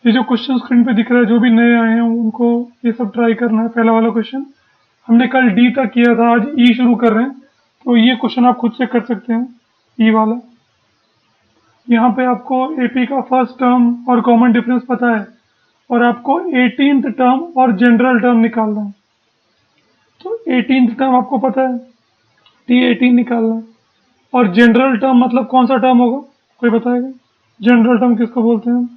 ये जो question screen पे दिख रहा है, जो भी नए आए हैं उनको ये सब ट्राई करना है। पहला वाला क्वेश्चन हमने कल डी तक किया था, आज ई शुरू कर रहे हैं, तो ये क्वेश्चन आप खुद से कर सकते हैं। ई वाला, यहाँ पे आपको एपी का फर्स्ट टर्म और कॉमन डिफरेंस पता है, और आपको 18th टर्म और जनरल टर्म निकालना है। तो 18th टर्म आपको पता है, T18 निकालना है, और जनरल टर्म मतलब कौन सा टर्म होगा, कोई बताएगा? जनरल टर्म किसको बोलते हैं?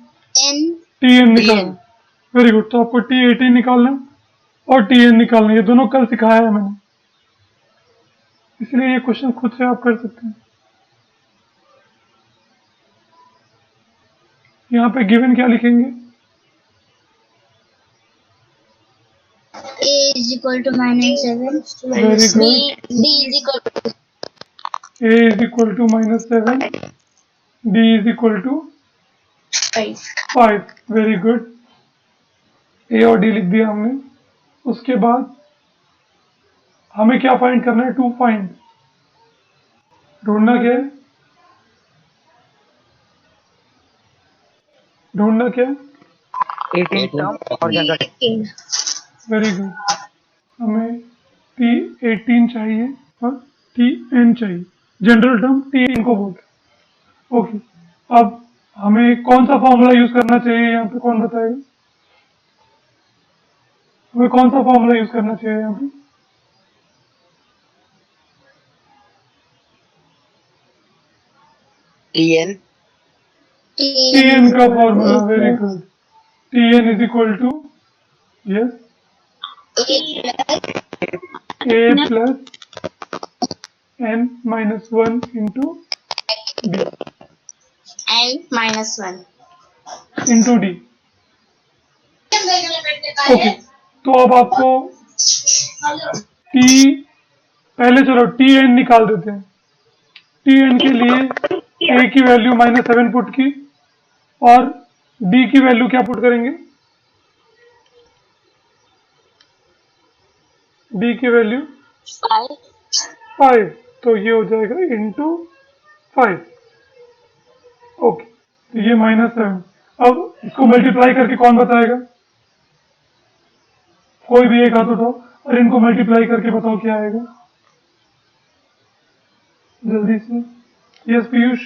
TN निकालना। Very good. तो आपको T18 निकालना है और TN निकालना है। ये दोनों कल सिखाया है मैंने, इसलिए ये क्वेश्चन खुद से आप कर सकते हैं। यहाँ पे गिवन क्या लिखेंगे? A is equal to -7. Very good. B is equal to A is equal to -7. B is equal to 5. Very good. A और डी लिख दिया हमने। उसके बाद हमें क्या फाइंड करना है? To find. ढूंढना क्या है? ढूंढना क्या है? 18 टर्म और जनरल। Very good. हमें T18 चाहिए और TN चाहिए। जनरल टर्म TN को बोलते हैं। ओके, अब हमें कौन सा फॉर्मूला यूज करना चाहिए? यहाँ पे कौन बताएगा? हमें कौन सा फॉर्मूला यूज करना चाहिए यहाँ पे? TN का formula. Very good. TN is equal to, yes, A plus N minus 1 into D N-1 into D। Okay, तो अब आपको पहले चलो TN निकाल देते हैं। TN के लिए A की वैल्यू -7 पुट की, और D की वैल्यू क्या पुट करेंगे? D की वैल्यू 5, तो ये हो जाएगा इंटू 5। ओके, तो ये -7। अब इसको मल्टीप्लाई करके कौन बताएगा? कोई भी एक हाथ उठाओ और इनको मल्टीप्लाई करके बताओ क्या आएगा जल्दी से। यस पीयूष।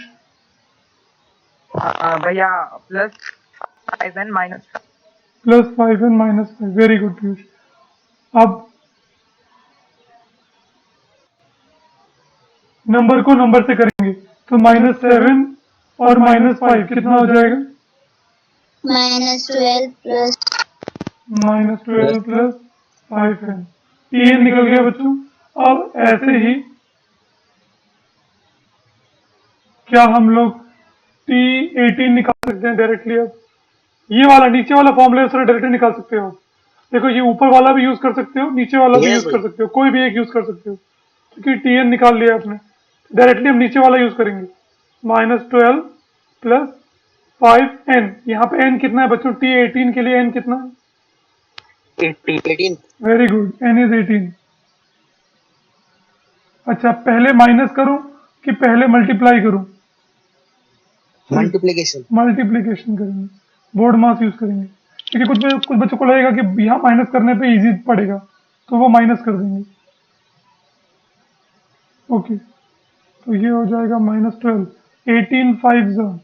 भैया +5n +5n-5। Very good Piyush. अब नंबर को नंबर से करेंगे, तो -7 और -5 कितना हो जाएगा? -12 प्लस -12 प्लस 5n। TN निकल गया बच्चों। अब ऐसे ही क्या हम लोग T18 निकाल सकते हैं डायरेक्टली? अब ये वाला नीचे वाला फॉर्मूला से डायरेक्टली निकाल सकते हो। देखो, ये ऊपर वाला भी यूज कर सकते हो, नीचे वाला भी यूज कर सकते हो, कोई भी एक यूज कर सकते हो, क्योंकि TN निकाल लिया आपने। डायरेक्टली हम नीचे वाला यूज करेंगे, -12 प्लस 5n। यहाँ पे n कितना है बच्चों? T18 के लिए n कितना है? 18। Very good, n is 18। अच्छा, पहले माइनस करूं कि पहले मल्टीप्लाई करूं? मल्टीप्लीकेशन करेंगे, बोर्ड मास यूज करेंगे, क्योंकि कुछ बच्चों को लगेगा कि यहाँ माइनस करने पे इजी पड़ेगा, तो वो माइनस कर देंगे। ओके, तो ये हो जाएगा -12। 18 5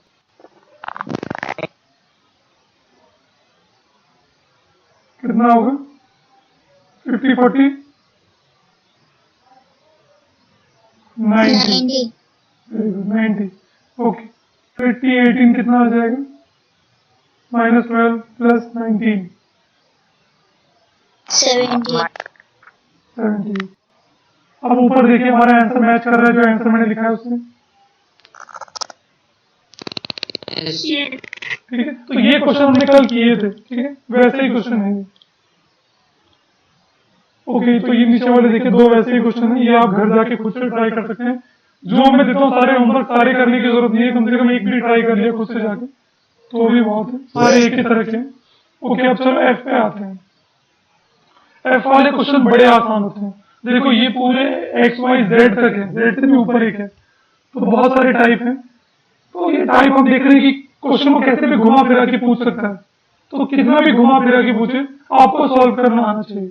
कितना होगा? 50 40 90। Very good, 90। ओके, फिर T18 कितना हो जाएगा? -12 प्लस 19 70। अब ऊपर देखिए, हमारा आंसर मैच कर रहा है जो आंसर मैंने लिखा है उससे। ठीक है, तो ये क्वेश्चन हमने कल किए थे, ठीक है, वैसे ही क्वेश्चन है। ओके, तो ये नीचे वाले देखिए, दो वैसे ही क्वेश्चन है, ये आप घर जाके खुद से ट्राई कर सकते हैं। जो मैं देता हूँ सारे होमवर्क सारे करने की जरूरत नहीं है, कम से कम एक भी ट्राई कर लिया खुद से जाके तो भी बहुत है, सारे एक ही तरह के। ओके, अब चलो F पे आते हैं। F वाले क्वेश्चन बड़े आसान होते हैं। देखो, ये पूरे x y z तक है, z से भी ऊपर एक है, तो बहुत सारे टाइप हैं। तो ये टाइप हम देख रहे हैं कि क्वेश्चन को कैसे भी घुमा फिरा के पूछ सकता है। तो कितना भी घुमा फिरा के पूछे आपको सॉल्व करना आना चाहिए।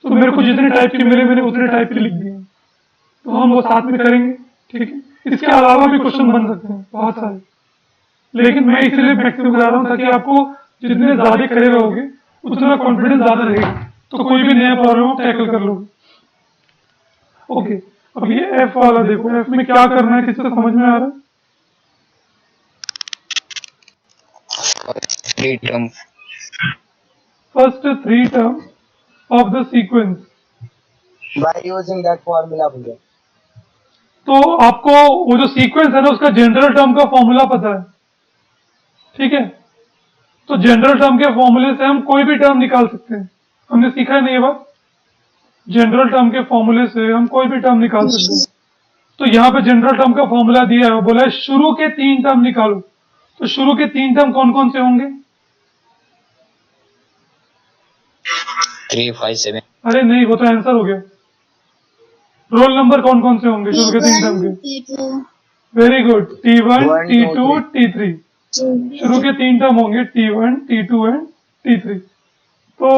तो मेरे को जितने टाइप के मिले मैंने उतने टाइप के लिख दिए, तो हम वो साथ में करेंगे, ठीक है। इसके अलावा भी क्वेश्चन बन सकते हैं बहुत सारे, लेकिन मैं इसलिए मैक्सिमम करा रहा हूँ ताकि आपको जितने ज्यादा करे रहोगे उतना कॉन्फिडेंस ज्यादा रहेगा, तो कोई भी नया प्रॉब्लम आप टैकल कर लोगे। ओके, अब ये एफ वाला देखो, एफ में क्या करना है, किसी को समझ में आ रहा है? Three term. First three term of the sequence. By using that formula भैया। तो आपको वो जो सीक्वेंस है ना उसका जनरल टर्म का फॉर्मूला पता है, ठीक है। तो जनरल टर्म के फॉर्मूले से हम कोई भी टर्म निकाल सकते हैं, हमने सीखा है ना ये बात। जनरल टर्म के फॉर्मूले से हम कोई भी टर्म निकाल सकते हैं। तो यहाँ पे जनरल टर्म का फॉर्मूला दिया है, बोला है शुरू के 3 टर्म निकालो। तो शुरू के 3 टर्म कौन कौन से होंगे? 3, 5, 7. अरे नहीं, वो तो आंसर हो गया। रोल नंबर कौन कौन से होंगे शुरू के 3 टर्म के? T2, very good, T1, One, T2, two, T3। शुरू के 3 टर्म होंगे T1, T2 एंड T3। तो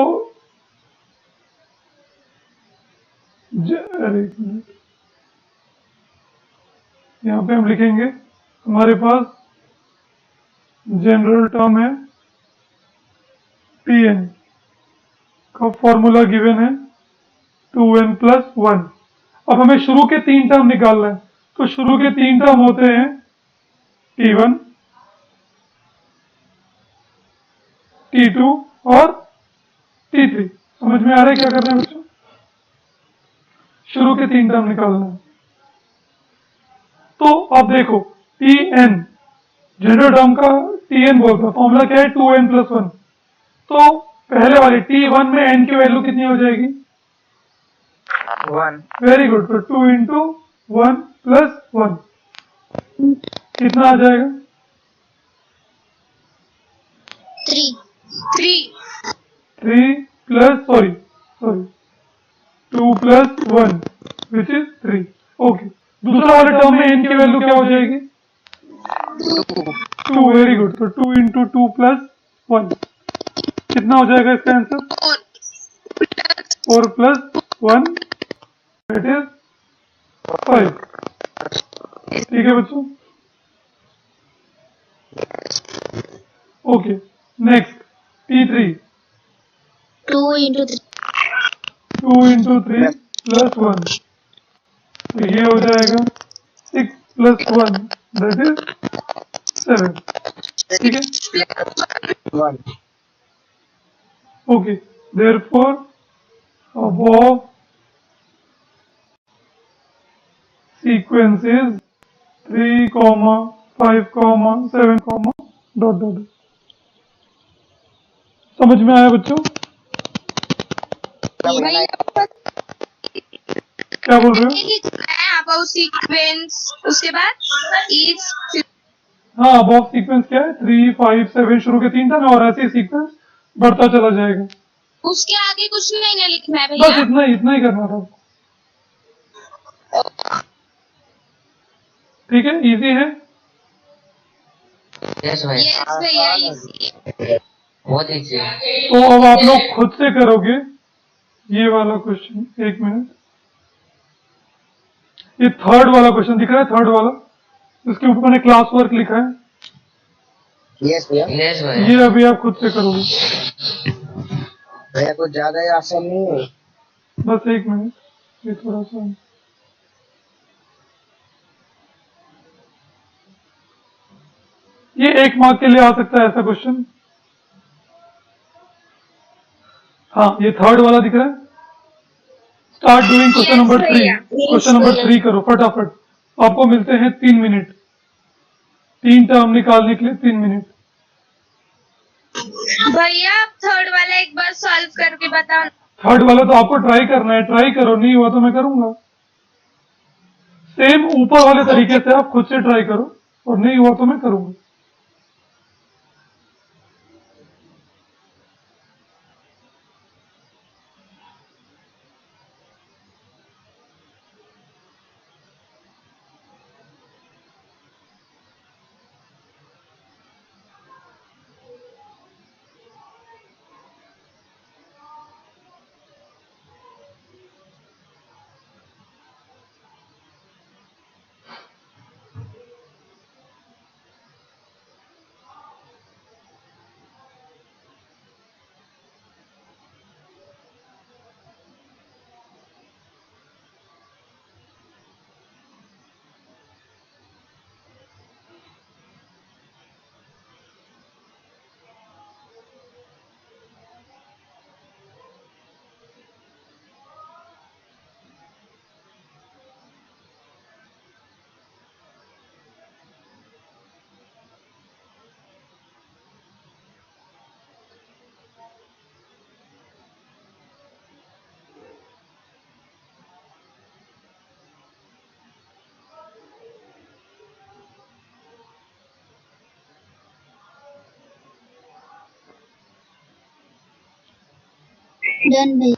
अरे एक मिनट, यहाँ पे हम लिखेंगे हमारे पास जनरल टर्म है Tn का फॉर्मूला गिवन है 2n प्लस 1। अब हमें शुरू के 3 टर्म निकालना है, तो शुरू के 3 टर्म होते हैं T1, T2 और T3। समझ में आ रहा है क्या करना है बच्चों? शुरू के 3 टर्म निकालना है। तो अब देखो Tn, जनरल टर्म का Tn बोलता है, फॉर्मूला क्या है 2n प्लस 1। तो पहले वाले T1 में n की वैल्यू कितनी हो जाएगी? 1 वेरी गुड, तो 2 इंटू 1 प्लस 1 कितना आ जाएगा? 3 plus sorry 2 plus 1 which is 3। Okay, दूसरा वाले टर्म में n की वैल्यू क्या हो जाएगी? 2। वेरी गुड, तो 2 इंटू 2 प्लस 1 कितना हो जाएगा इसका आंसर? 4 plus 1 that is 5। ठीक है बच्चों? Okay, next T3, 2 into 3, 2 into 3 plus 1, तो ये हो जाएगा 6 प्लस 1 दैट इज 7। ठीक है? 1 okay, therefore above sequence is 3, 5, 7, dot dot। समझ में आया बच्चों? क्या बोल रहे हो? अबाउट सीक्वेंस, उसके बाद इज। हाँ, अबव सीक्वेंस क्या है? 3, 5, 7 शुरू के 3 टर्म और ऐसे सीक्वेंस बढ़ता चला जाएगा। उसके आगे कुछ नहीं ना लिखना है बस भैया। इतना ही करना था। ठीक है, इजी है। Yes, भाई. यस भैया, easy। बहुत easy है. तो अब आप लोग खुद से करोगे ये वाला क्वेश्चन। एक मिनट, ये थर्ड वाला क्वेश्चन दिख रहा है, थर्ड वाला, इसके ऊपर मैंने क्लास वर्क लिखा है। यस भैया। Yes, भाई. ये अभी आप खुद से करोगे। भैया कुछ ज्यादा ही आसान नहीं है। बस एक मिनट, ये थोड़ा सा ये 1 मार्क के लिए आ सकता है ऐसा क्वेश्चन। हाँ, ये थर्ड वाला दिख रहा है। Start doing question Yes, number 3। भैया। क्वेश्चन नंबर 3 करो फटाफट। आपको मिलते हैं 3 मिनट, 3 टर्म निकालने के लिए 3 मिनट। भैया आप थर्ड वाला एक बार सॉल्व करके बताओ। थर्ड वाला तो आपको ट्राई करना है, ट्राई करो, नहीं हुआ तो मैं करूंगा। सेम ऊपर वाले तरीके से आप खुद से ट्राई करो, और नहीं हुआ तो मैं करूंगा। Done भैया.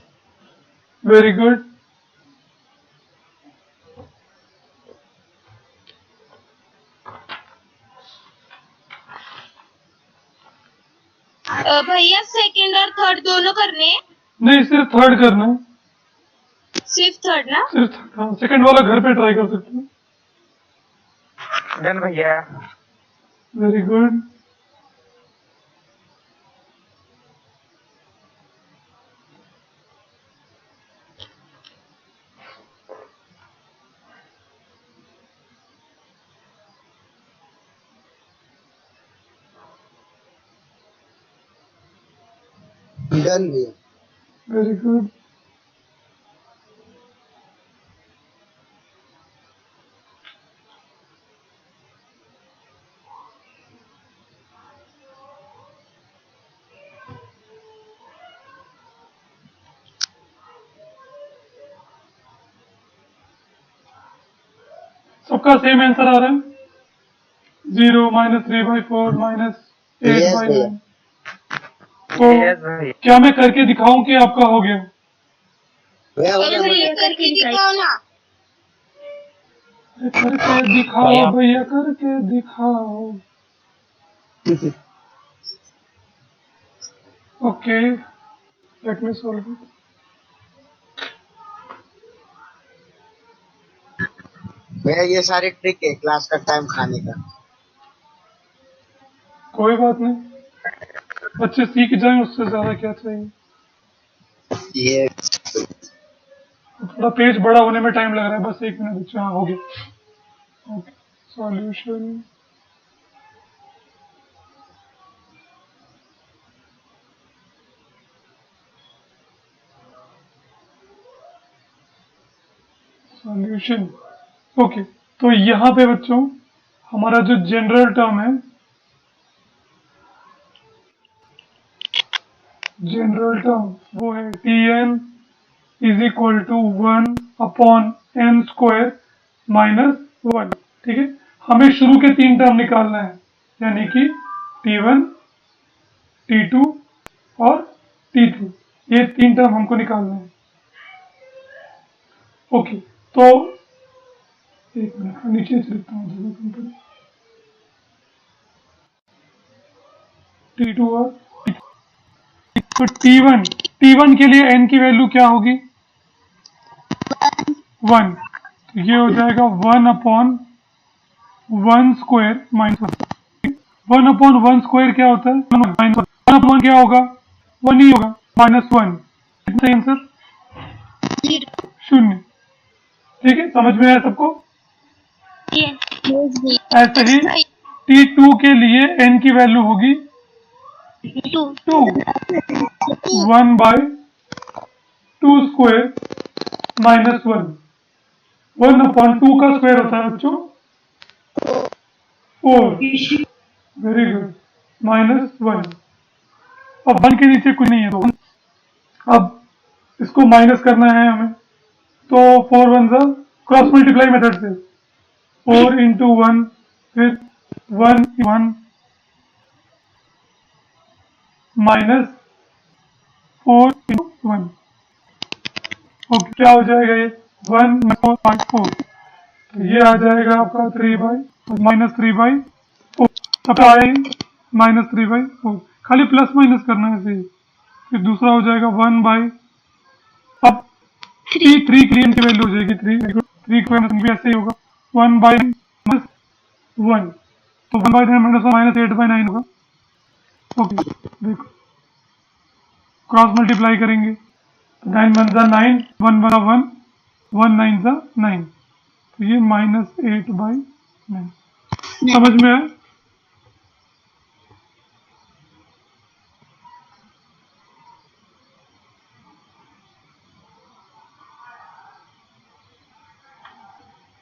Very good. भैया सेकंड और थर्ड दोनों करने हैं? नहीं, सिर्फ थर्ड करना है. सिर्फ थर्ड ना? सिर्फ थर्ड. हाँ, सेकंड वाला घर पे ट्राई कर सकते हैं. डन भैया. Very good. डन भैया. Very good. सबका सेम आंसर आ रहा है. 0 -3/4 -8/9. Yes, भैया. तो भैया. क्या मैं करके दिखाऊं कि आपका हो गया? भैया चलो भैया करके दिखाओ ना. करके दिखाओ भैया, करके दिखाओ. Okay, let me solve it. भैया ये सारी ट्रिक है क्लास का टाइम खाने का. कोई बात नहीं, बच्चे सीख जाएं, उससे ज्यादा क्या चाहिए. ये थोड़ा पेज बड़ा होने में टाइम लग रहा है, बस 1 मिनट बच्चे. हाँ, हो गया. Okay, solution. सॉल्यूशन. ओके, तो यहाँ पे बच्चों हमारा जो जनरल टर्म है, जनरल टर्म वो है Tn is equal to 1/n² -1. ठीक है, हमें शुरू के 3 टर्म निकालना है, यानी कि T1, T2 और T3. ये 3 टर्म हमको निकालना है. ओके, तो 1 मिनट नीचे से लिखता हूँ. T2 और तो T1 के लिए n की वैल्यू क्या होगी? 1. तो ये हो जाएगा 1/1² -1. 1/1² क्या होता है? 1/1 क्या होगा? 1 ही होगा. -1. कितना आंसर? 0. ठीक है, समझ में आया सबको? ऐसे ही T2 के लिए n की वैल्यू होगी 2. 1/2² -1. 1/2 का स्क्वायर होता है बच्चों 4. Very good. -1. अब 1 के नीचे कुछ नहीं है, तो अब इसको माइनस करना है हमें. तो 4 1 ज़ा क्रॉस मल्टीप्लाई मेथड से 4 × 1 फिर 1 1 -4 × 1. ओके, क्या हो जाएगा ये? 1 -4. तो ये आ जाएगा आपका 3/4. सब आया -3/4. खाली प्लस माइनस करना है ऐसे ही. फिर दूसरा हो जाएगा 1/, अब 3 की की वैल्यू हो जाएगी 3 को भी ऐसे ही होगा 1/-1. तो 1/10 -8/9 होगा. ओके, देखो क्रॉस मल्टीप्लाई करेंगे. 9 1 ज़ा 9, 1 1 1, 1 9 ज़ा 9. तो ये -8/9. समझ में आया?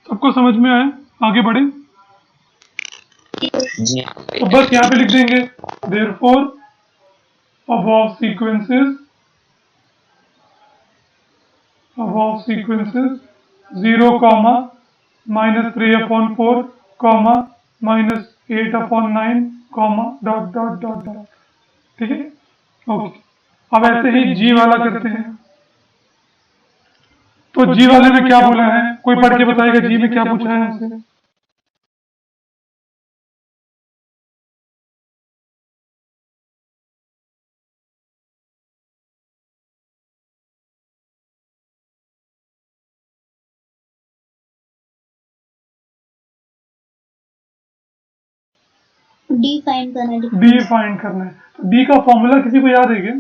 सबको समझ में आया? आगे बढ़े. तो बस यहाँ पे लिख देंगे therefore above sequences 0, -3/4, -8/9, ... ठीक है. ओके, अब ऐसे ही जी वाला करते हैं। तो जी वाले में क्या बोला है, कोई पढ़ के बताएगा जी में क्या पूछा है हमसे? डी फाइंड करना है। डी फाइंड करना है। तो डी का फॉर्मूला किसी को याद है क्या?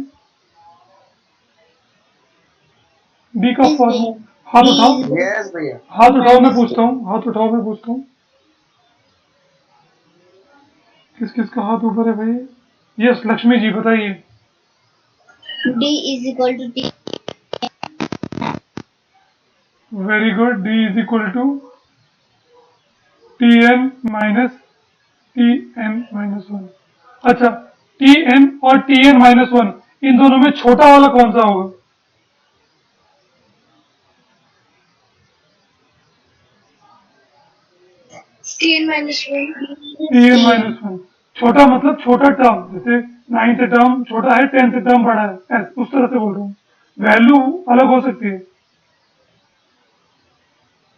डी का Yes, फॉर्मूला भैया। हाथ D उठाओ, is यस भैया। हाथ उठाओ, मैं पूछता हूँ, हाथ उठाओ, मैं पूछता हूँ। किस किस का हाथ ऊपर है भाई? यस, लक्ष्मी जी बताइए। D is equal to T very good. D is equal to T N minus T N minus one. अच्छा, टी एन और टी एन माइनस वन, इन दोनों में छोटा वाला कौन सा होगा? TN -1 T N minus one. छोटा मतलब छोटा टर्म, जैसे 9th टर्म छोटा है, 10th टर्म बड़ा है, उस तरह से बोल रहा हूँ। वैल्यू अलग हो सकती है।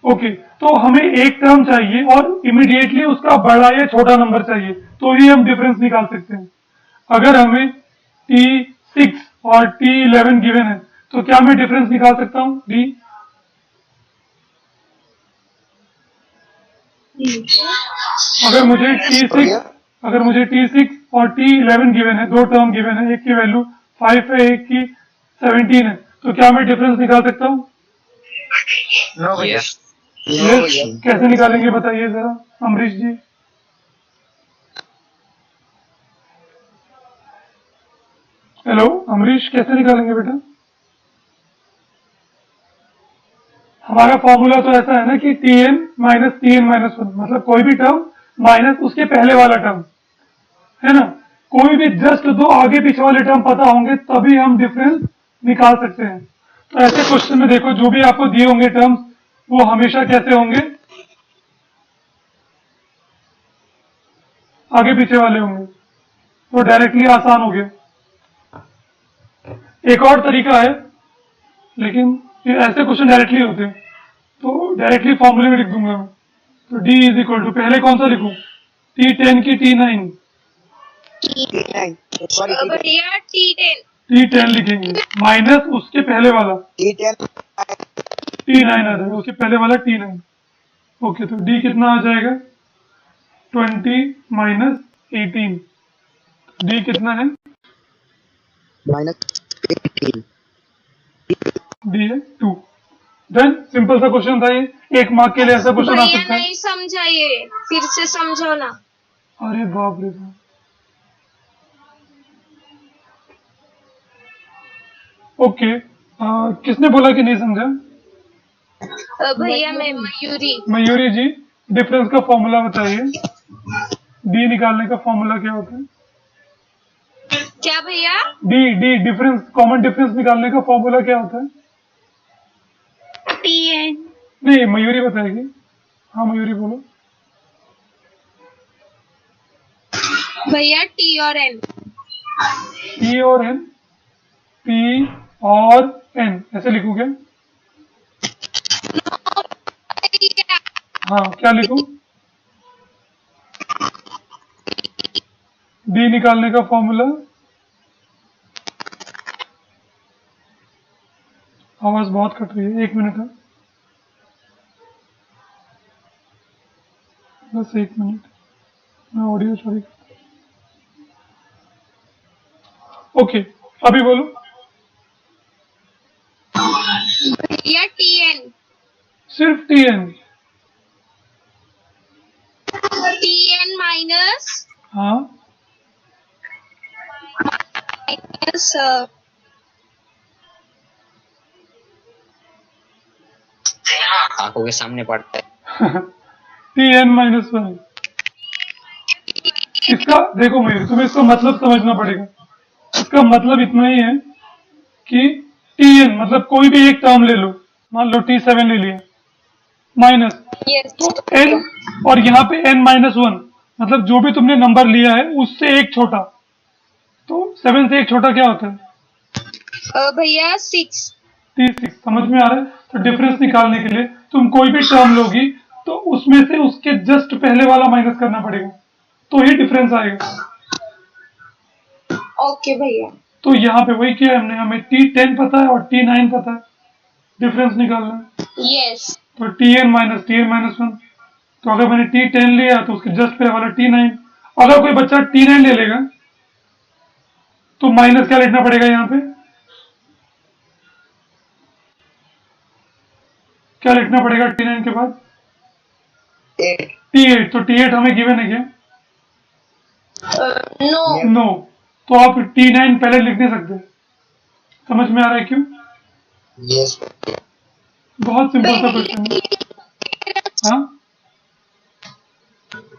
ओके, तो हमें एक टर्म चाहिए और इमीडिएटली उसका बड़ा या छोटा नंबर चाहिए, तो ही हम डिफरेंस निकाल सकते हैं। अगर हमें T6 और T11 गिवन है, तो क्या मैं डिफरेंस निकाल सकता हूँ? डी। अगर मुझे T6 और T11 गिवन है, दो टर्म गिवन है, एक की वैल्यू 5 है, एक की 17 है, तो क्या मैं डिफरेंस निकाल सकता हूँ? नो भैया। यस। कैसे निकालेंगे बताइए जरा अमरीश जी। हेलो अमरीश, कैसे निकालेंगे बेटा? हमारा फॉर्मूला तो ऐसा है ना कि Tn माइनस वन, मतलब कोई भी टर्म माइनस उसके पहले वाला टर्म, है ना? कोई भी जस्ट दो आगे पीछे वाले टर्म पता होंगे तभी हम डिफरेंस निकाल सकते हैं। तो ऐसे क्वेश्चन में देखो, जो भी आपको दिए होंगे टर्म्स, वो हमेशा कैसे होंगे? आगे पीछे वाले होंगे। तो डायरेक्टली आसान हो गया। एक और तरीका है, लेकिन ये ऐसे क्वेश्चन डायरेक्टली होते हैं, तो डायरेक्टली फॉर्मूले में लिख दूंगा मैं। तो डी इज इक्वल टू, पहले कौन सा लिखूं? T10 की T9? सॉरी भैया T10 T10 लिखेंगे, माइनस उसके पहले वाला T10 T9 आ जाएगा, उसके पहले वाला T9। ओके, तो डी कितना आ जाएगा? 20 माइनस 18। डी कितना है? -18। डी है 2। देन सिंपल सा क्वेश्चन था ये, 1 मार्क के लिए ऐसा क्वेश्चन आ भैया सकता है। नहीं समझा, ये फिर से समझो ना। अरे बाप रे बाप। ओके, किसने बोला कि नहीं समझा? भैया मैं मयूरी। मयूरी जी, डिफरेंस का फॉर्मूला बताइए। डी निकालने का फॉर्मूला क्या होता है? क्या भैया? डी डिफरेंस, कॉमन डिफरेंस निकालने का फॉर्मूला क्या होता है? TN। नहीं, मयूरी बताएगी। हाँ मयूरी बोलो। भैया T और N। T और N, P और N ऐसे लिखूं क्या? हाँ, क्या लिखूं? डी निकालने का फॉर्मूला, आवाज बहुत कट रही है, 1 मिनट है, बस 1 मिनट, मैं ऑडियो सॉरी। ओके, अभी बोलो। भैया TN। सिर्फ TN? TN माइनस हाँ, आंखों के सामने पड़ता है। TN minus one. इसका देखो मयूर, तुम्हें इसका मतलब समझना पड़ेगा। इसका मतलब इतना ही है कि Tn मतलब कोई भी एक टर्म ले लो, मान लो T7 ले लिया, माइनस, तो n, और यहाँ पे n माइनस वन, मतलब जो भी तुमने नंबर लिया है उससे एक छोटा। तो 7 से एक छोटा क्या होता है? भैया 6। T6 समझ में आ रहा है? तो डिफरेंस निकालने के लिए तुम कोई भी टर्म लोगी तो उसमें से उसके जस्ट पहले वाला माइनस करना पड़ेगा, तो ही डिफरेंस आएगा। ओके भैया। तो यहाँ पे वही किया हमने, हमें T10 पता है और T9 पता है, डिफरेंस निकालना है। यस। तो Tn माइनस 1। तो अगर मैंने T10 लिया तो उसके जस्ट पहले वाला T9। अगर कोई बच्चा T9 ले लेगा तो माइनस क्या लिखना पड़ेगा यहाँ पे? क्या लिखना पड़ेगा T9 के बाद? 8 T8। तो T8 हमें गिवन है क्या? नो। नो। तो आप T9 पहले लिख नहीं सकते। समझ में आ रहा है क्यों? यस बहुत सिंपल सा क्वेश्चन है। हाँ,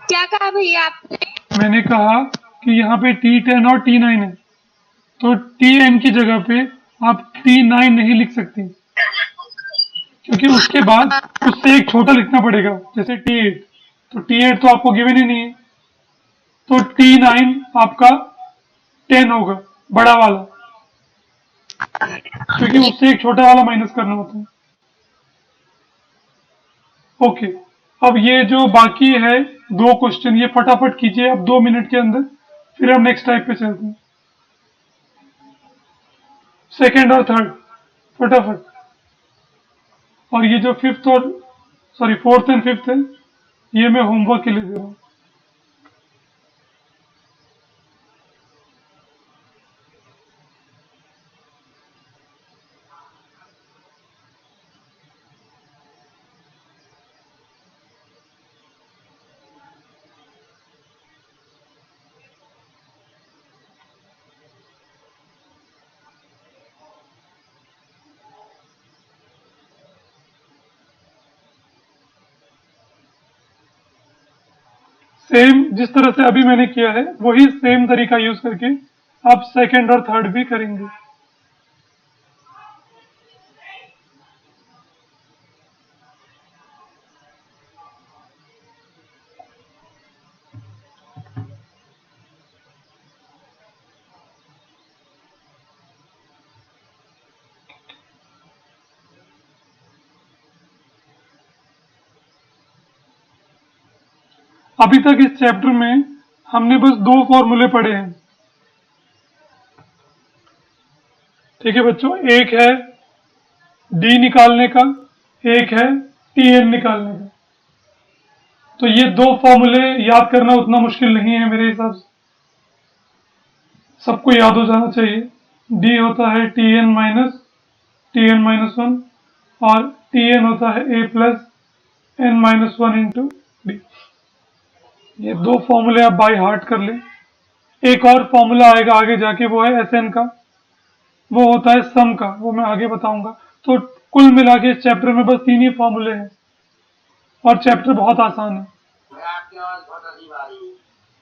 क्या कहा भैया आपने? मैंने कहा कि यहाँ पे T10 और T9 है, तो Tn की जगह पे आप T9 नहीं लिख सकते, क्योंकि उसके बाद उससे एक छोटा लिखना पड़ेगा, जैसे T8। तो T8 तो आपको गिवन ही नहीं है, तो T9 आपका 10 होगा, बड़ा वाला, क्योंकि उससे एक छोटा वाला माइनस करना होता है। ओके, अब ये जो बाकी है 2 क्वेश्चन, ये फटाफट कीजिए अब 2 मिनट के अंदर, फिर हम नेक्स्ट टाइप पे चलते हैं। सेकेंड और थर्ड फटाफट। और ये जो फोर्थ एंड फिफ्थ है, ये मैं होमवर्क के लिए दे रहा हूँ। सेम जिस तरह से अभी मैंने किया है, वही सेम तरीका यूज करके आप सेकंड और थर्ड भी करेंगे। अभी तक इस चैप्टर में हमने बस 2 फॉर्मूले पढ़े हैं। ठीक है बच्चों, एक है डी निकालने का, एक है Tn निकालने का। तो ये 2 फॉर्मूले याद करना उतना मुश्किल नहीं है मेरे हिसाब से, सबको याद हो जाना चाहिए। डी होता है Tn माइनस 1 और Tn होता है a plus n minus 1 into D. ये 2 फॉर्मूले आप बाय हार्ट कर लें। एक और फॉर्मूला आएगा आगे जाके, वो है Sn का, वो होता है सम का, वो मैं आगे बताऊंगा। तो कुल मिला के इस चैप्टर में बस 3 ही फॉर्मूले हैं और चैप्टर बहुत आसान है।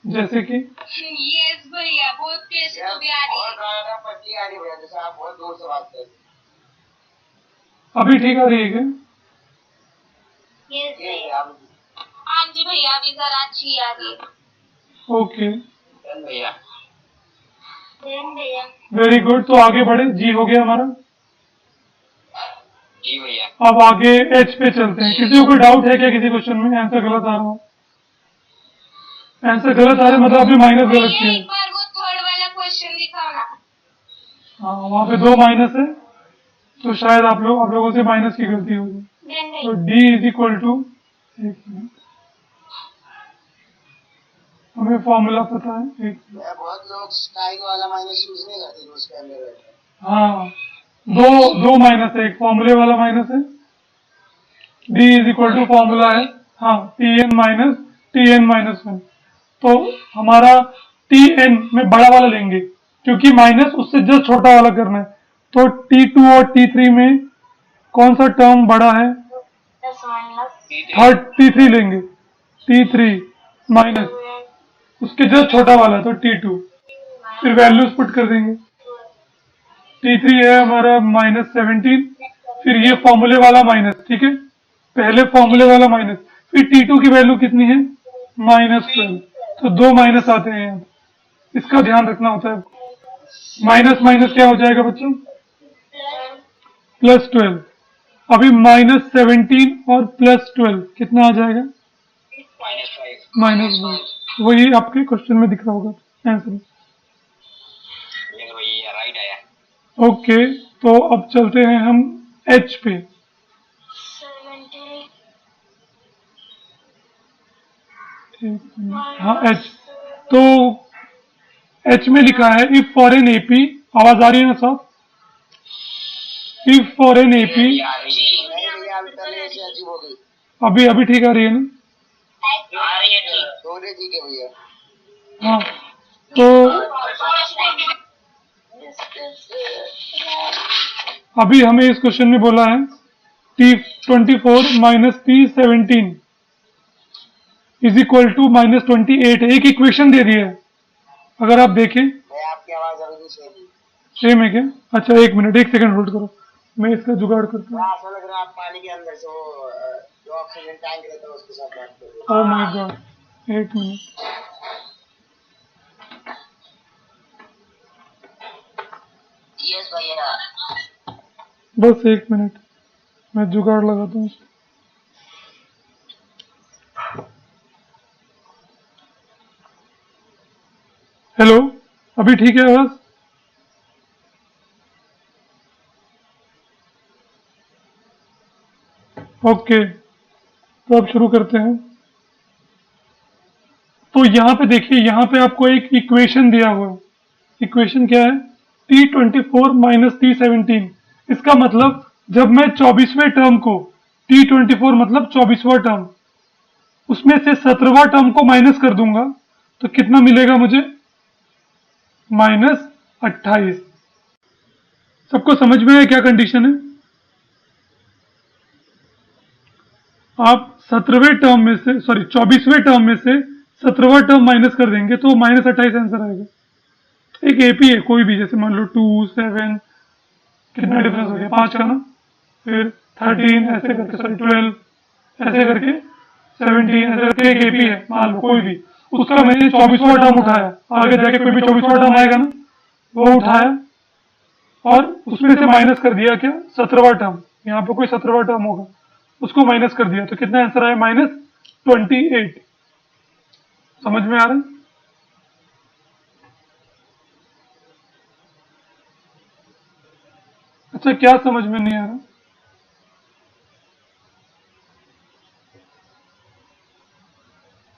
जैसे कि यस भैया, बहुत तेज तो भी आ रही है। अभी ठीक आ रही है क्या? यस भैया। हाँ जी भैया, अभी जरा अच्छी आ रही है। ओके, भैया देन भैया। Very good. तो आगे बढ़े, जी हो गया हमारा। जी भैया। अब आगे एच पे चलते हैं। किसी को कोई डाउट है क्या किसी क्वेश्चन में? आंसर गलत आ रहा हो? आंसर गलत आ रहा है मतलब आपने माइनस गलत भैया किया। एक बार वो थर्ड वाला क्वेश्चन दिखाओ ना। हाँ, वहाँ पे 2 माइनस है, तो शायद आप लोगों से माइनस की गलती होगी। देन तो भैया। d इज इक्वल टू, एक मिनट, हमें फॉर्मूला पता है। एक मिनट। बहुत लोग साइन वाला माइनस यूज नहीं करते जो उसके अंदर बैठे। हाँ, दो माइनस है, एक फॉर्मूले वाला माइनस है। d is equal to formula है, हाँ, Tn माइनस 1। तो हमारा Tn में बड़ा वाला लेंगे, क्योंकि माइनस उससे जस्ट छोटा वाला करना है। तो T2 और T3 में कौन सा टर्म बड़ा है? प्लस माइनस थर्ड T3 लेंगे, T3 माइनस उसके जस्ट छोटा वाला, तो T2। फिर वैल्यूज पुट कर देंगे। T3 है हमारा -17, फिर ये फॉर्मूले वाला माइनस, ठीक है, पहले फॉर्मूले वाला माइनस, फिर T2 की वैल्यू कितनी है? -12। तो 2 माइनस आते हैं यहाँ, इसका ध्यान रखना होता है। माइनस माइनस क्या हो जाएगा बच्चों? प्लस 12। अभी -17 और +12 कितना आ जाएगा? -5। वही आपके क्वेश्चन में दिख रहा होगा आंसर। राइट आया। ओके, तो अब चलते हैं हम एच पे। 70 हाँ एच, तो एच में लिखा है इफ फॉर एन एपी, आवाज आ रही है ना साहब? इफ फॉर एन एपी, नहीं भैया अभी तक ऐसे अजीब हो गई। अभी अभी ठीक आ रही है ना? आ रही है ठीक। थोड़े ठीक है भैया। हाँ, तो अभी हमें इस क्वेश्चन में बोला है T24 minus T17 is equal to -28 है। एक इक्वेशन दे दी है, अगर आप देखें। भैया आपकी आवाज अभी भी सेम है। सेम है क्या? अच्छा एक मिनट, एक सेकंड होल्ड करो, मैं इसका जुगाड़ करता हूँ। ऐसा लग रहा है आप पानी के अंदर से वो जो ऑक्सीजन टैंक रहता है उसके साथ बात कर रहे हो। ओह माय गॉड, एक मिनट। यस भैया। बस एक मिनट, मैं जुगाड़ लगाता हूँ। हेलो, अभी ठीक है आवाज? ओके, तो अब शुरू करते हैं। तो यहाँ पे देखिए, यहाँ पे आपको एक इक्वेशन दिया हुआ है। इक्वेशन क्या है? T24 minus T17। इसका मतलब जब मैं 24वें टर्म को, T24 मतलब 24वां टर्म, उसमें से 17वां टर्म को माइनस कर दूंगा तो कितना मिलेगा मुझे? -28। सबको समझ में आया क्या कंडीशन है? आप 17वें टर्म में से, सॉरी 24वें टर्म में से 17वां टर्म माइनस कर देंगे तो -28 आंसर आएगा। एक एपी है कोई भी, जैसे मान लो 2, 7, कितना डिफरेंस हो गया 5 का ना, फिर 13 ऐसे करके, सॉरी 12 ऐसे करके, 17 ऐसे करके एक एपी है मान लो कोई भी, उसका मैंने 24वां टर्म उठाया, आगे जाके कोई भी 24वां टर्म आएगा ना, वो उठाया और उसमें से माइनस कर दिया क्या? 17वां टर्म। यहाँ पे कोई 17वां टर्म होगा, उसको माइनस कर दिया तो कितना आंसर आया? -28। समझ में आ रहा है? अच्छा, क्या समझ में नहीं आ रहा?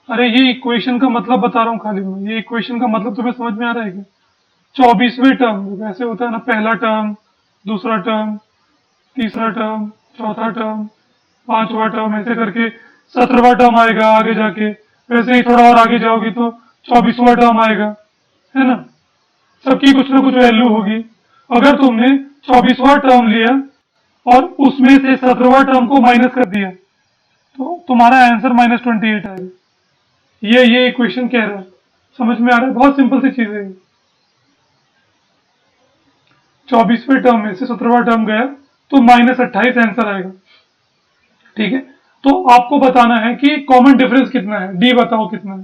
अरे ये इक्वेशन का मतलब बता रहा हूँ खाली मैं, ये इक्वेशन का मतलब तुम्हें समझ में आ रहा है क्या? 24वें टर्म वैसे होता है ना, पहला टर्म, दूसरा टर्म, तीसरा टर्म, चौथा टर्म, पांचवा टर्म, ऐसे करके 17वां टर्म आएगा आगे जाके, वैसे ही थोड़ा और आगे जाओगी तो 24वां टर्म आएगा, है ना? सबकी कुछ ना कुछ वैल्यू होगी। अगर तुमने 24वां टर्म लिया और उसमें से 17वां टर्म को माइनस कर दिया तो तुम्हारा आंसर -28 आएगा। ये इक्वेशन कह रहा है। समझ में आ रहा है? बहुत सिंपल सी चीज है। 24वें टर्म में से 17वां टर्म गया तो -28 आंसर आएगा। ठीक है, तो आपको बताना है कि कॉमन डिफरेंस कितना है। डी बताओ कितना है।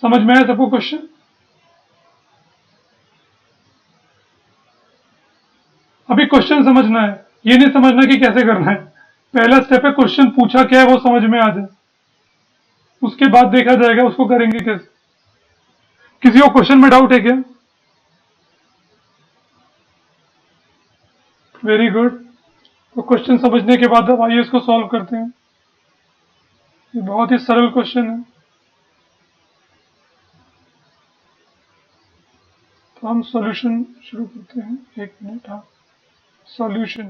समझ में आया सबको क्वेश्चन? अभी क्वेश्चन समझना है, ये नहीं समझना कि कैसे करना है। पहला स्टेप है क्वेश्चन पूछा क्या है वो समझ में आ जाए, उसके बाद देखा जाएगा उसको करेंगे कैसे। किसी को क्वेश्चन में डाउट है क्या? Very good. तो क्वेश्चन समझने के बाद अब आइए इसको सॉल्व करते हैं। ये बहुत ही सरल क्वेश्चन है, तो हम सॉल्यूशन शुरू करते हैं। एक मिनट, हाँ, सॉल्यूशन।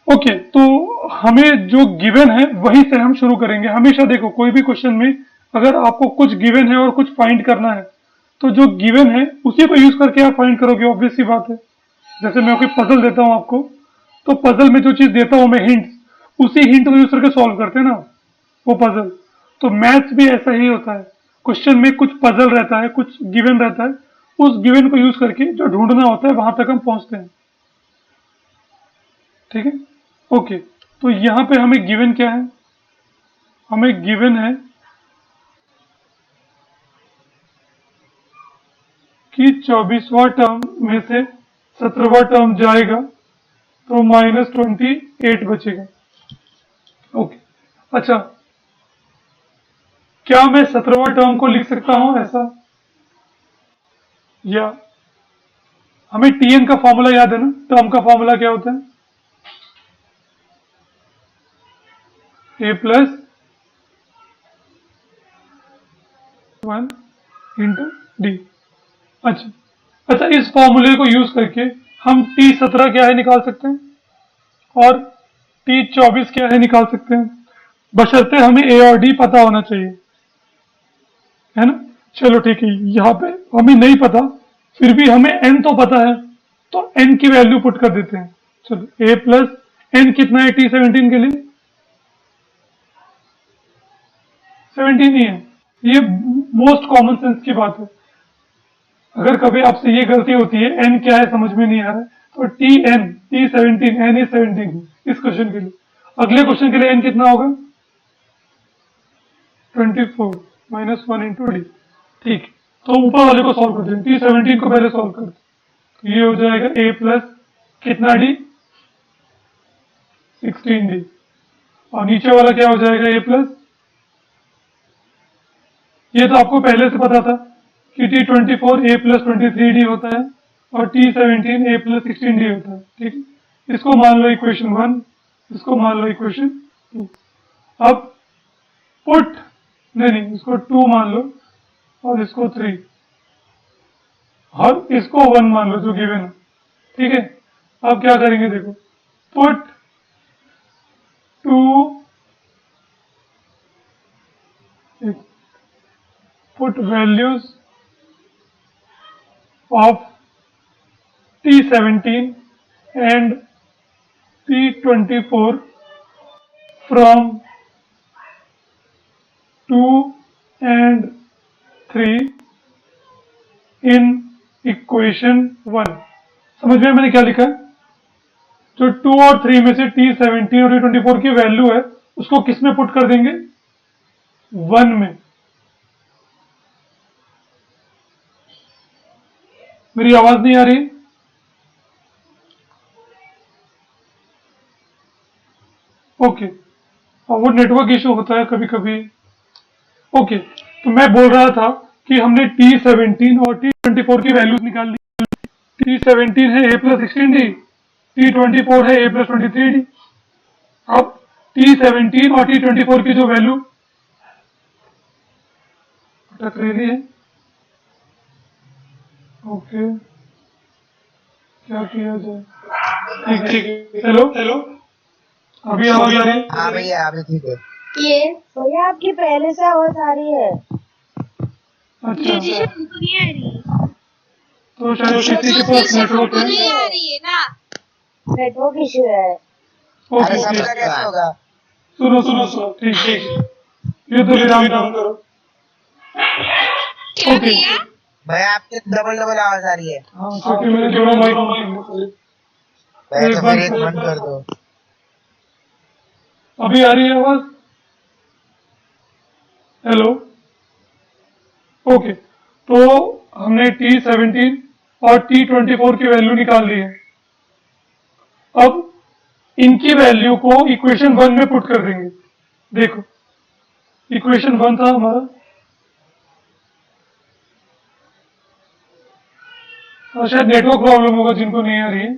ओके, तो हमें जो गिवन है वहीं से हम शुरू करेंगे। हमेशा देखो कोई भी क्वेश्चन में अगर आपको कुछ गिवन है और कुछ फाइंड करना है तो जो गिवन है उसी को यूज करके आप फाइंड करोगे, ऑब्वियस सी बात है। जैसे मैं कोई पजल देता हूं आपको, तो पजल में जो चीज देता हूं मैं हिंट, उसी हिंट को यूज करके सॉल्व करते हैं ना वो पजल। तो मैथ्स भी ऐसा ही होता है, क्वेश्चन में कुछ पजल रहता है, कुछ गिवन रहता है, उस गिवन को यूज करके जो ढूंढना होता है वहां तक हम पहुंचते हैं। ठीक है, ओके। तो यहां पे हमें गिवन क्या है? हमें गिवन है कि 24वां टर्म में से 17वां टर्म जाएगा तो -28 बचेगा। ओके, अच्छा, क्या मैं 17वां टर्म को लिख सकता हूं ऐसा? या हमें टीएन का फॉर्मूला याद है ना? टर्म का फॉर्मूला क्या होता है? ए प्लस 1 इंटू डी। अच्छा अच्छा, इस फॉर्मूले को यूज करके हम T17 क्या है निकाल सकते हैं और T24 क्या है निकाल सकते हैं, बशर्ते हमें ए और डी पता होना चाहिए, है ना? चलो ठीक है, यहाँ पे हमें नहीं पता, फिर भी हमें एन तो पता है, तो एन की वैल्यू पुट कर देते हैं। चलो, ए प्लस एन कितना है T17 के लिए? 17 ही है। ये मोस्ट कॉमन सेंस की बात है। अगर कभी आपसे ये गलती होती है एन क्या है समझ में नहीं आ रहा है, तो T17 एन इज 17 इस क्वेश्चन के लिए। अगले क्वेश्चन के लिए एन कितना होगा? 24 -1 इंटू डी। ठीक, तो ऊपर वाले को सॉल्व करते हैं। T17 को पहले सॉल्व करते हैं, तो ये हो जाएगा ए प्लस कितना डी? 16 डी। और नीचे वाला क्या हो जाएगा? ए प्लस, ये तो आपको पहले से पता था कि T24 ए प्लस 23 डी होता है और T17 ए प्लस 16 डी होता है। ठीक है, इसको मान लो इक्वेशन 1, इसको मान लो इक्वेशन 2। अब पुट, नहीं, इसको 2 मान लो और इसको 3 और इसको 1 मान लो जो गिवन है। ठीक है, अब क्या करेंगे देखो, put 2 put values of T17 and T24 from 2 and 3 in equation 1। समझ में मैंने क्या लिखा है? जो 2 और 3 में से T17 और T24 की वैल्यू है उसको किस में पुट कर देंगे? 1 में। मेरी आवाज नहीं आ रही? ओके, और वो नेटवर्क इशू होता है कभी कभी। ओके, तो मैं बोल रहा था कि हमने T17 और T24 की वैल्यूज निकाल ली। T17 है ए प्लस 16 डी, T24 है ए प्लस 23 डी। अब T17 और T24 की जो वैल्यू टक रही है, ओके, क्या किया जाए? ठीक है, हेलो हेलो, अभी आवाज आ रही है? हाँ भैया, अभी ठीक है। ये भैया आपकी पहले से आवाज आ रही है। अच्छा अच्छा, हमको नहीं आ रही। तो शायद किसी के पास नेटवर्क है। नहीं आ रही है ना। नेटवर्क इशू है। ओके अरे ओके, सबका कैसे होगा? सुनो सुनो सुनो, ठीक ठीक, ये तो विराम करो। क्या ओके, भैया? भैया आपके डबल आवाज आ रही है। हाँ, क्योंकि मैंने दोनों माइक भैया तो फिर एक बंद बंद कर दो। अभी आ रही है आवाज? हेलो, ओके, तो हमने T17 और T24 की वैल्यू निकाल ली है। अब इनकी वैल्यू को इक्वेशन 1 में पुट कर देंगे। देखो, इक्वेशन 1 था हमारा, और शायद नेटवर्क प्रॉब्लम होगा जिनको नहीं आ रही है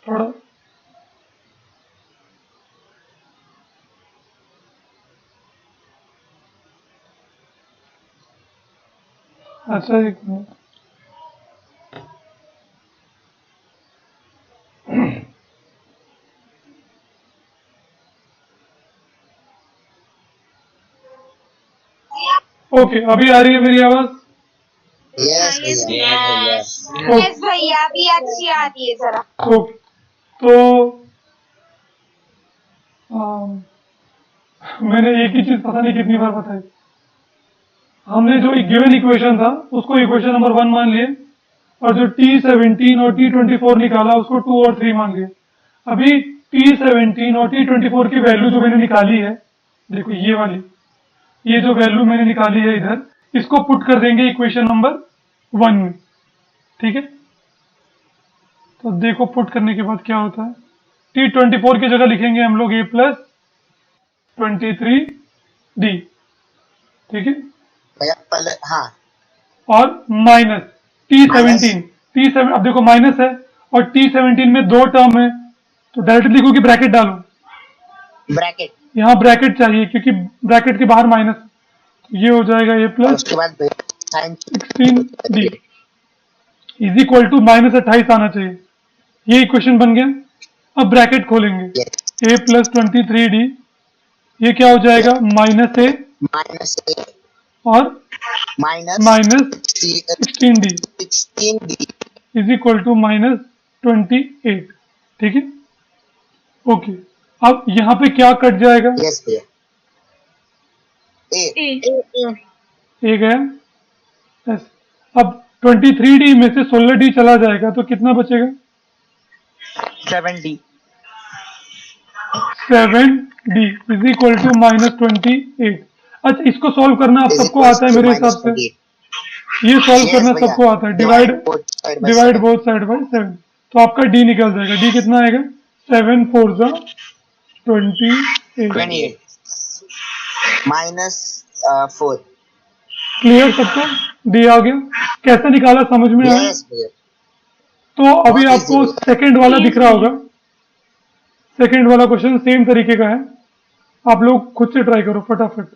थोड़ा। अच्छा, एक मिनट, ओके, अभी आ रही है मेरी आवाज? यस भैया, यस भैया। यस भैया, अभी अच्छी आ रही है जरा। ओके, तो मैंने एक ही चीज पता नहीं कितनी बार बताई। हमने जो गिवन इक्वेशन था उसको इक्वेशन नंबर 1 मान लिए, और जो T17 और T24 निकाला उसको 2 और 3 मान लिए। अभी T17 और T24 की वैल्यू जो मैंने निकाली है, देखो ये वाली, ये जो वैल्यू मैंने निकाली है इधर, इसको पुट कर देंगे इक्वेशन नंबर 1 में, ठीक है। तो देखो पुट करने के बाद क्या होता है, T24 की जगह लिखेंगे हम लोग A+23D, ठीक है। भैया पहले हाँ और माइनस T17, माइनस T7, अब देखो माइनस है और T17 में 2 टर्म है, तो डायरेक्ट लिखो कि ब्रैकेट डालो, ब्रैकेट यहाँ ब्रैकेट चाहिए क्योंकि ब्रैकेट के बाहर माइनस, ये हो जाएगा और A+16D उसके बाद साइन इज इक्वल टू -28 आना चाहिए। ये इक्वेशन बन गया। अब ब्रैकेट खोलेंगे, A+23D, ये क्या हो जाएगा, -A माइनस ए और minus -16D 16D is equal to -28, ठीक है। ओके, अब यहाँ पे क्या कट जाएगा, यस भैया ए ए गया एस। अब 23D में से 16D चला जाएगा तो कितना बचेगा, 7D 7D is equal to -28। अच्छा, इसको सॉल्व करना आप सबको आता है मेरे हिसाब से, ये सॉल्व यस करना भैया सबको आता है, डिवाइड बोथ साइड बाय 7, तो आपका डी निकल जाएगा। डी कितना आएगा, 7 4 जा 28। 28 माइनस 4 क्लियर सबको, डी आ गया, कैसे निकाला समझ में आया। यस भैया तो अभी बहुत आपको easy सेकंड वाला दिख रहा होगा, सेकंड वाला क्वेश्चन सेम तरीके का है, आप लोग खुद से ट्राई करो फटाफट।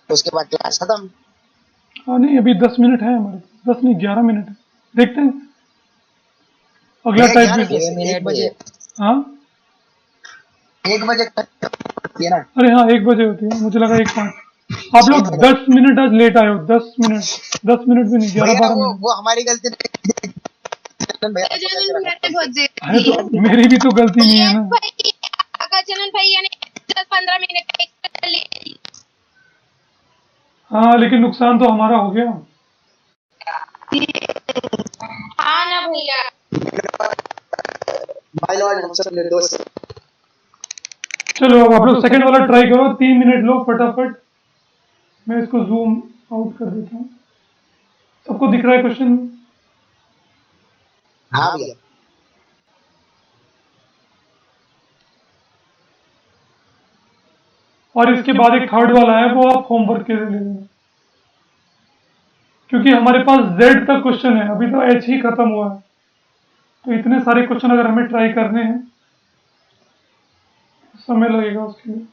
उसके बाद क्लास खत्म। हाँ नहीं, अभी 10 मिनट है हमारे पास, 10 नहीं 11 मिनट है, देखते हैं अगला टाइप भी। 1 बजे हाँ 1 बजे होती है ना। अरे हाँ 1 बजे होती है, मुझे लगा 1:05। आप लोग 10 मिनट आज लेट आए हो, 10 मिनट, 10 मिनट भी नहीं, 11-12 मिनट। वो हमारी गलती नहीं भैया अरे तो मेरी भी तो गलती नहीं है ना। चलन भैया ने 10-15 मिनट एक्स्ट्रा ले ली। हाँ लेकिन नुकसान तो हमारा हो गया। हाँ ना भैया, भाई लॉर्ड हम सब निर्दोष हैं। चलो अब आप लोग सेकंड वाला ट्राई करो, 3 मिनट लो फटाफट। मैं इसको जूम आउट कर देता हूँ, सबको दिख रहा है क्वेश्चन। हाँ भैया और इसके बाद एक थर्ड वाला है, वो आप होमवर्क के लिए ले लेना, क्योंकि हमारे पास Z तक क्वेश्चन है, अभी तो H ही खत्म हुआ है, तो इतने सारे क्वेश्चन अगर हमें ट्राई करने हैं समय लगेगा उसके लिए।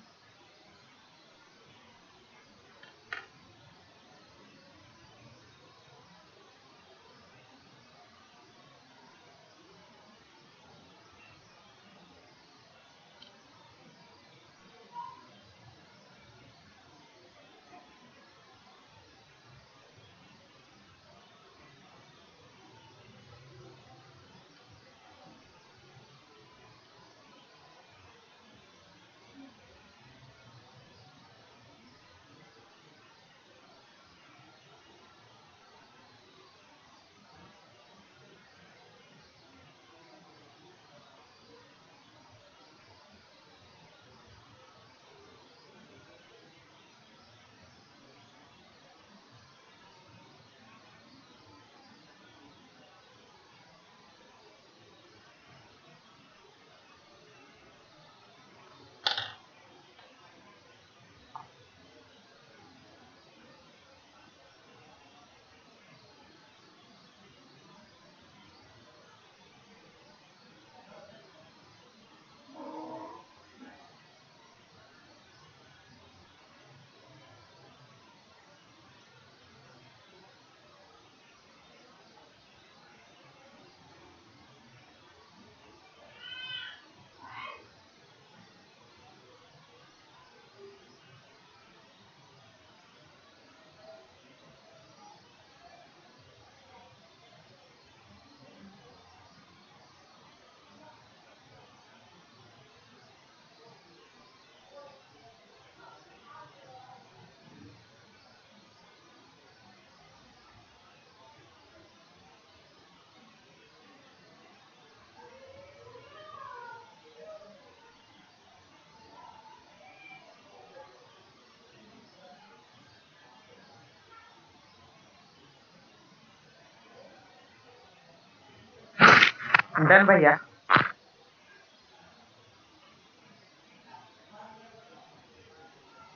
डन भैया।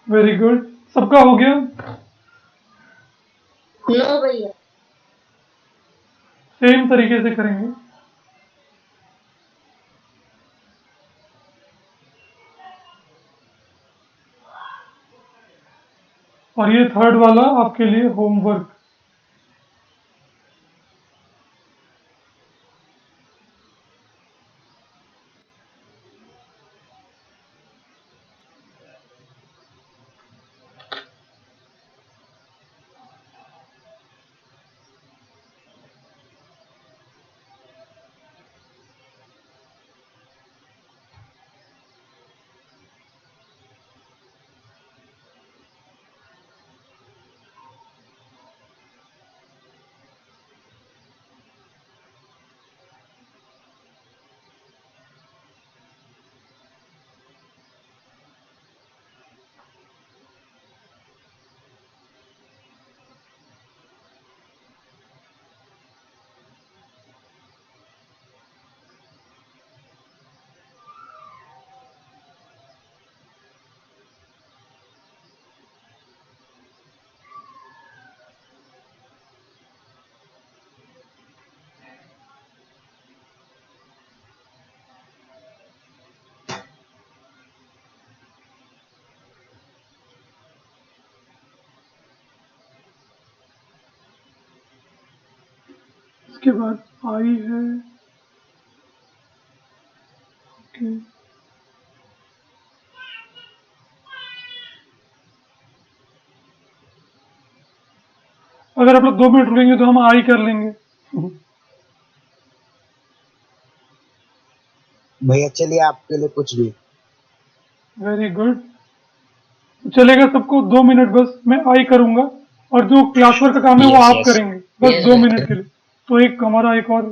वेरी गुड, सबका हो गया। नो भैया। सेम तरीके से करेंगे। और ये थर्ड वाला आपके लिए होमवर्क। इसके बाद आई है। ओके, अगर आप लोग 2 मिनट रुकेंगे तो हम आई कर लेंगे। भैया चलिए आपके लिए कुछ भी। वेरी गुड, चलेगा सबको। 2 मिनट बस, मैं आई करूंगा और जो क्लास वर्क का काम है वो Yes, आप yes. करेंगे बस Yes, 2 yes. मिनट के लिए। तो एक हमारा एक और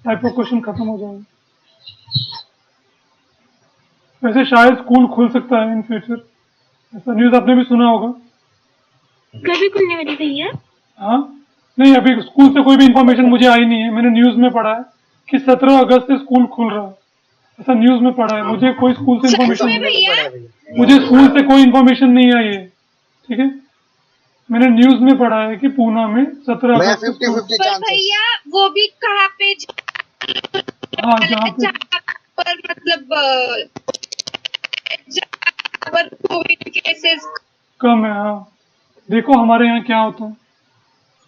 टाइप ऑफ क्वेश्चन खत्म हो जाएगा। वैसे शायद स्कूल खुल सकता है इन फ्यूचर, ऐसा न्यूज़ आपने भी सुना होगा। कभी खुलने वाली भैया? हाँ, नहीं अभी स्कूल से कोई भी इंफॉर्मेशन मुझे आई नहीं है। मैंने न्यूज़ में पढ़ा है कि 17 अगस्त से स्कूल खुल रहा है, ऐसा न्यूज़ में पढ़ा है। मुझे कोई स्कूल से इंफॉर्मेशन में भैया? मुझे स्कूल से कोई इंफॉर्मेशन नहीं आई है, ठीक है। मैंने न्यूज़ में पढ़ा है कि पूना में 17 भैया अगस्त से 50-50 स्कूल। पर चांसेस। भैया वो भी कहाँ पे हाँ, जहाँ पे जहाँ पर मतलब जहाँ पर कोविड केसेस कम है। हाँ, देखो हमारे यहाँ क्या होता है।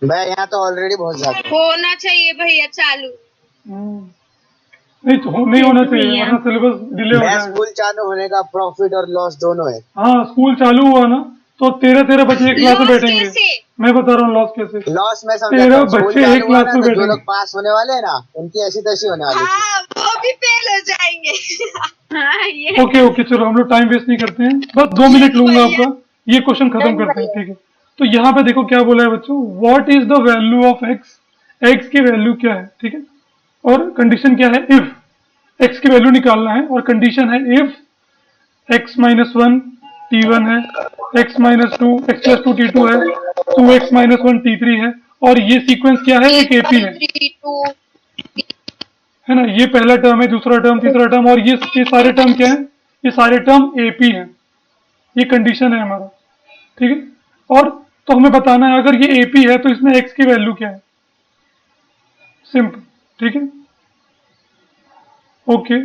भैया यहाँ तो ऑलरेडी बहुत ज्यादा है। होना चाहिए भैया चालू। नहीं तो नहीं होना चाहिए, वरना सिलेबस डिले हो भैया जाएगा। स्कूल चालू होने का प्रॉफिट और लॉस दोनों है। हाँ, स्कूल चालू हुआ ना तो 13 बच्चे एक क्लास में लॉस बैठेंगे। कैसे? मैं बता रहा हूँ लॉस कैसे। लॉस में 13 समझाता हूँ। स्कूल बच्चे एक चालू हुआ क्लास ना में तो जो बैठेंगे। लोग पास होने वाले हैं ना उनकी ऐसी तैसी होने वाली थी। हाँ वो भी फेल हो जाएंगे। हाँ ये ओके ओके, चलो हम लोग टाइम वेस्ट नहीं करते हैं, बस 2 मिनट लूंगा आपका। ये क्वेश्चन खत्म करते हैं, ठीक है। तो यहाँ पे देखो क्या बोला है बच्चों, what is the value of x. X की वैल्यू क्या है, ठीक है। और कंडीशन क्या है, इफ एक्स की वैल्यू निकालना है। और कंडीशन है इफ एक्स माइनस 1 t1 है, x minus 2 x plus 2 t2 है, 2x माइनस 1 t3 है। और ये सीक्वेंस क्या है, एक एपी है 3 2 है ना। ये पहला टर्म है, दूसरा टर्म, तीसरा टर्म, और ये सारे टर्म क्या है, ये सारे टर्म एपी है। ये कंडीशन है हमारा, ठीक है। और तो हमें बताना है अगर ये एपी है तो इसमें एक्स की वैल्यू क्या है, सिंपल, ठीक है। ओके।